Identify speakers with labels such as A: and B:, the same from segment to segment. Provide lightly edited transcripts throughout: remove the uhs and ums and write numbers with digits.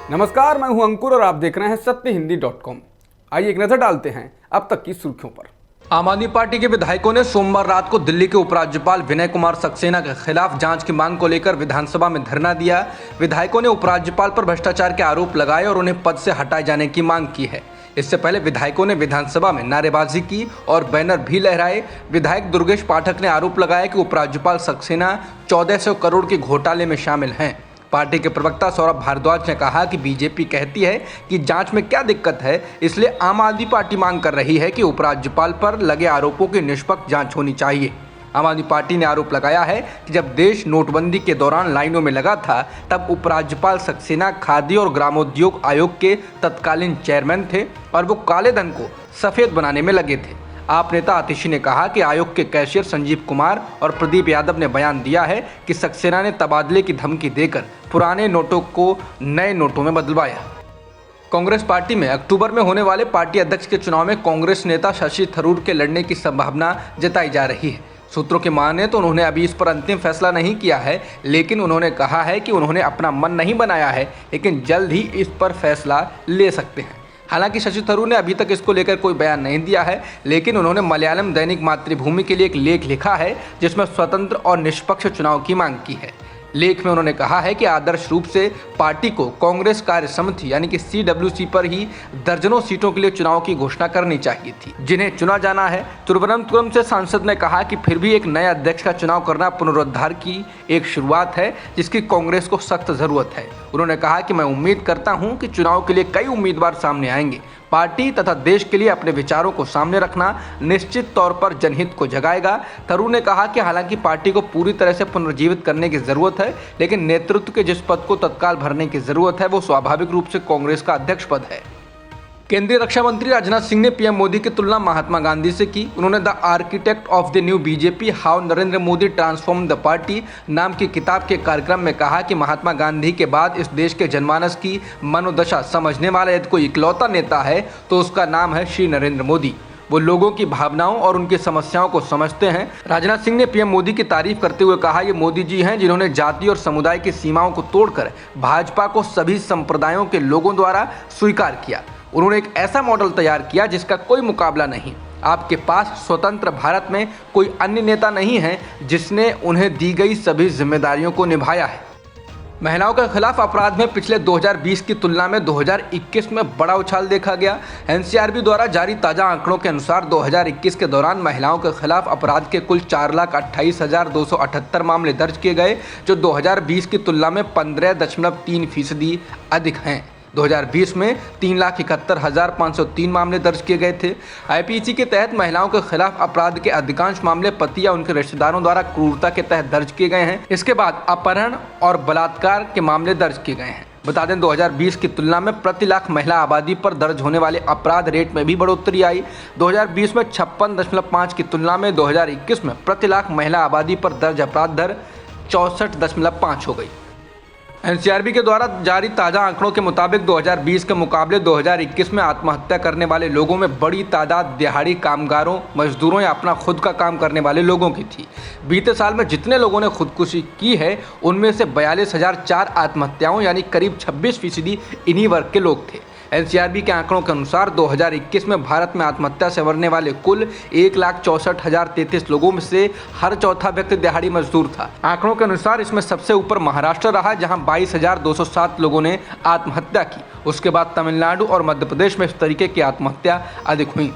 A: नमस्कार, मैं हूं अंकुर और आप देख रहे हैं सत्यहिंदी.com। आइए एक नजर डालते हैं अब तक की सुर्खियों पर।
B: आम आदमी पार्टी के विधायकों ने सोमवार रात को दिल्ली के उपराज्यपाल विनय कुमार सक्सेना के खिलाफ जांच की मांग को लेकर विधानसभा में धरना दिया। विधायकों ने उपराज्यपाल पर भ्रष्टाचार के आरोप लगाए और उन्हें पद से हटाए जाने की मांग की है। इससे पहले विधायकों ने विधानसभा में नारेबाजी की और बैनर भी लहराए। विधायक दुर्गेश पाठक ने आरोप लगाया कि उपराज्यपाल सक्सेना 1400 करोड़ के घोटाले में शामिल हैं। पार्टी के प्रवक्ता सौरभ भारद्वाज ने कहा कि बीजेपी कहती है कि जांच में क्या दिक्कत है, इसलिए आम आदमी पार्टी मांग कर रही है कि उपराज्यपाल पर लगे आरोपों की निष्पक्ष जांच होनी चाहिए। आम आदमी पार्टी ने आरोप लगाया है कि जब देश नोटबंदी के दौरान लाइनों में लगा था, तब उपराज्यपाल सक्सेना खादी और ग्रामोद्योग आयोग के तत्कालीन चेयरमैन थे और वो काले धन को सफेद बनाने में लगे थे। आप नेता आतिशी ने कहा कि आयोग के कैशियर संजीव कुमार और प्रदीप यादव ने बयान दिया है कि सक्सेना ने तबादले की धमकी देकर पुराने नोटों को नए नोटों में बदलवाया। कांग्रेस पार्टी में अक्टूबर में होने वाले पार्टी अध्यक्ष के चुनाव में कांग्रेस नेता शशि थरूर के लड़ने की संभावना जताई जा रही है। सूत्रों की माने तो उन्होंने अभी इस पर अंतिम फैसला नहीं किया है, लेकिन उन्होंने कहा है कि उन्होंने अपना मन नहीं बनाया है, लेकिन जल्द ही इस पर फैसला ले सकते हैं। हालांकि शशि थरूर ने अभी तक इसको लेकर कोई बयान नहीं दिया है, लेकिन उन्होंने मलयालम दैनिक मातृभूमि के लिए एक लेख लिखा है जिसमें स्वतंत्र और निष्पक्ष चुनाव की मांग की है। लेख में उन्होंने कहा है कि आदर्श रूप से पार्टी को कांग्रेस कार्य समिति यानी कि CWC पर ही दर्जनों सीटों के लिए चुनाव की घोषणा करनी चाहिए थी, जिन्हें चुना जाना है। तिरुवनंतपुरम से सांसद ने कहा कि फिर भी एक नए अध्यक्ष का चुनाव करना पुनरुद्धार की एक शुरुआत है जिसकी कांग्रेस को सख्त जरूरत है। उन्होंने कहा कि मैं उम्मीद करता हूं कि चुनाव के लिए कई उम्मीदवार सामने आएंगे। पार्टी तथा देश के लिए अपने विचारों को सामने रखना निश्चित तौर पर जनहित को जगाएगा। थरूर ने कहा कि हालांकि पार्टी को पूरी तरह से पुनर्जीवित करने की जरूरत है, लेकिन नेतृत्व के जिस पद को तत्काल भरने की जरूरत है वो स्वाभाविक रूप से कांग्रेस का अध्यक्ष पद है। केंद्रीय रक्षा मंत्री राजनाथ सिंह ने पीएम मोदी की तुलना महात्मा गांधी से की। उन्होंने the architect of the new BJP how Narendra Modi transform the party नाम की किताब के कार्यक्रम में कहा कि महात्मा गांधी के बाद इस देश के जनमानस की मनोदशा समझने वाला यदि कोई इकलौता नेता है तो उसका नाम है श्री नरेंद्र मोदी। वो लोगों की भावनाओं और उनकी समस्याओं को समझते हैं। राजनाथ सिंह ने पीएम मोदी की तारीफ करते हुए कहा, ये मोदी जी हैं जिन्होंने जाति और समुदाय की सीमाओं को तोड़कर भाजपा को सभी संप्रदायों के लोगों द्वारा स्वीकार किया। उन्होंने एक ऐसा मॉडल तैयार किया जिसका कोई मुकाबला नहीं। आपके पास स्वतंत्र भारत में कोई अन्य नेता नहीं है जिसने उन्हें दी गई सभी जिम्मेदारियों को निभाया है। महिलाओं के खिलाफ अपराध में पिछले 2020 की तुलना में 2021 में बड़ा उछाल देखा गया। NCRB द्वारा जारी ताज़ा आंकड़ों के अनुसार 2021 के दौरान महिलाओं के खिलाफ अपराध के कुल 4,28,278 मामले दर्ज किए गए, जो 2020 की तुलना में 15.3% अधिक हैं। 2020 में 3,71,503 मामले दर्ज किए गए थे। IPC के तहत महिलाओं के खिलाफ अपराध के अधिकांश मामले पति या उनके रिश्तेदारों द्वारा क्रूरता के तहत दर्ज किए गए हैं। इसके बाद अपहरण और बलात्कार के मामले दर्ज किए गए हैं। बता दें 2020 की तुलना में प्रति लाख महिला आबादी पर दर्ज होने वाले अपराध रेट में भी बढ़ोतरी आई। 2020 में 56.5 की तुलना में 2021 में प्रति लाख महिला आबादी पर दर्ज अपराध दर 64.5 हो गई। NCRB के द्वारा जारी ताज़ा आंकड़ों के मुताबिक 2020 के मुकाबले 2021 में आत्महत्या करने वाले लोगों में बड़ी तादाद दिहाड़ी कामगारों, मजदूरों या अपना खुद का काम करने वाले लोगों की थी। बीते साल में जितने लोगों ने खुदकुशी की है उनमें से 42,004 आत्महत्याओं यानी करीब 26% इन्हीं वर्ग के लोग थे। NCRB के आंकड़ों के अनुसार 2021 में भारत में आत्महत्या से मरने वाले कुल 1,64,033 लोगों में से हर चौथा व्यक्ति दिहाड़ी मजदूर था। आंकड़ों के अनुसार इसमें सबसे ऊपर महाराष्ट्र रहा, जहां 22,207 लोगों ने आत्महत्या की। उसके बाद तमिलनाडु और मध्य प्रदेश में इस तरीके की आत्महत्या अधिक हुई।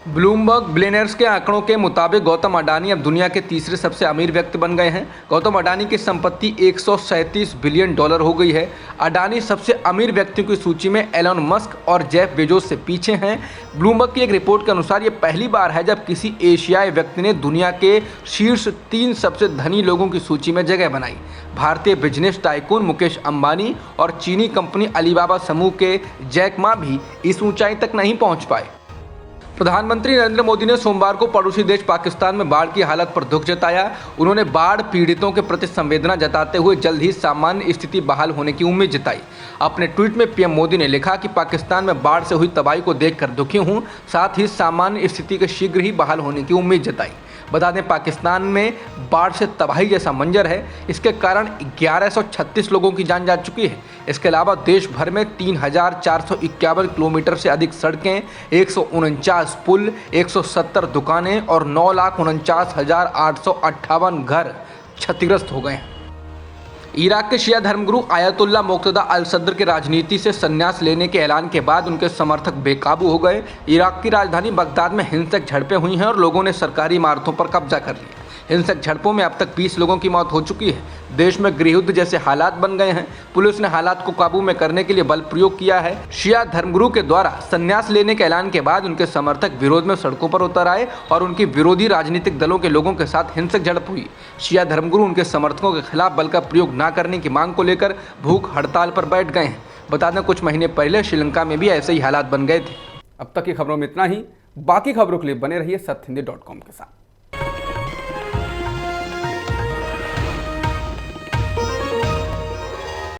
B: ब्लूमबर्ग बिलियनियर्स के आंकड़ों के मुताबिक गौतम अडानी अब दुनिया के तीसरे सबसे अमीर व्यक्ति बन गए हैं। गौतम अडानी की संपत्ति $137 बिलियन हो गई है। अडानी सबसे अमीर व्यक्तियों की सूची में एलन मस्क और जेफ बेजोस से पीछे हैं। ब्लूमबर्ग की एक रिपोर्ट के अनुसार ये पहली बार है जब किसी एशियाई व्यक्ति ने दुनिया के शीर्ष 3 सबसे धनी लोगों की सूची में जगह बनाई। भारतीय बिजनेस टाइकून मुकेश अंबानी और चीनी कंपनी अलीबाबा समूह के जैक मा भी इस ऊंचाई तक नहीं पहुंच पाए। प्रधानमंत्री नरेंद्र मोदी ने सोमवार को पड़ोसी देश पाकिस्तान में बाढ़ की हालत पर दुख जताया। उन्होंने बाढ़ पीड़ितों के प्रति संवेदना जताते हुए जल्द ही सामान्य स्थिति बहाल होने की उम्मीद जताई। अपने ट्वीट में पीएम मोदी ने लिखा कि पाकिस्तान में बाढ़ से हुई तबाही को देखकर दुखी हूं, साथ ही सामान्य स्थिति के शीघ्र ही बहाल होने की उम्मीद जताई। बता दें पाकिस्तान में बाढ़ से तबाही जैसा मंजर है। इसके कारण 1136 लोगों की जान जा चुकी है। इसके अलावा देश भर में 3451 किलोमीटर से अधिक सड़कें, 149 पुल, 170 दुकानें और 9,49,858 घर क्षतिग्रस्त हो गए हैं। इराक के शिया धर्मगुरु आयतुल्ला मुक्तदा अल सद्र के राजनीति से संन्यास लेने के ऐलान के बाद उनके समर्थक बेकाबू हो गए। इराक की राजधानी बगदाद में हिंसक झड़पें हुई हैं और लोगों ने सरकारी इमारतों पर कब्जा कर लिया। हिंसक झड़पों में अब तक 20 लोगों की मौत हो चुकी है। देश में गृहयुद्ध जैसे हालात बन गए हैं। पुलिस ने हालात को काबू में करने के लिए बल प्रयोग किया है। शिया धर्मगुरु के द्वारा संन्यास लेने के ऐलान के बाद उनके समर्थक विरोध में सड़कों पर उतर आए और उनकी विरोधी राजनीतिक दलों के लोगों के साथ हिंसक झड़प हुई। शिया धर्मगुरु उनके समर्थकों के खिलाफ बल का प्रयोग न करने की मांग को लेकर भूख हड़ताल पर बैठ गए हैं। बता दें कुछ महीने पहले श्रीलंका में भी ऐसे ही हालात बन गए थे।
A: अब तक की खबरों में इतना ही। बाकी खबरों के लिए बने रहिए सत्यहिंदी.com के साथ।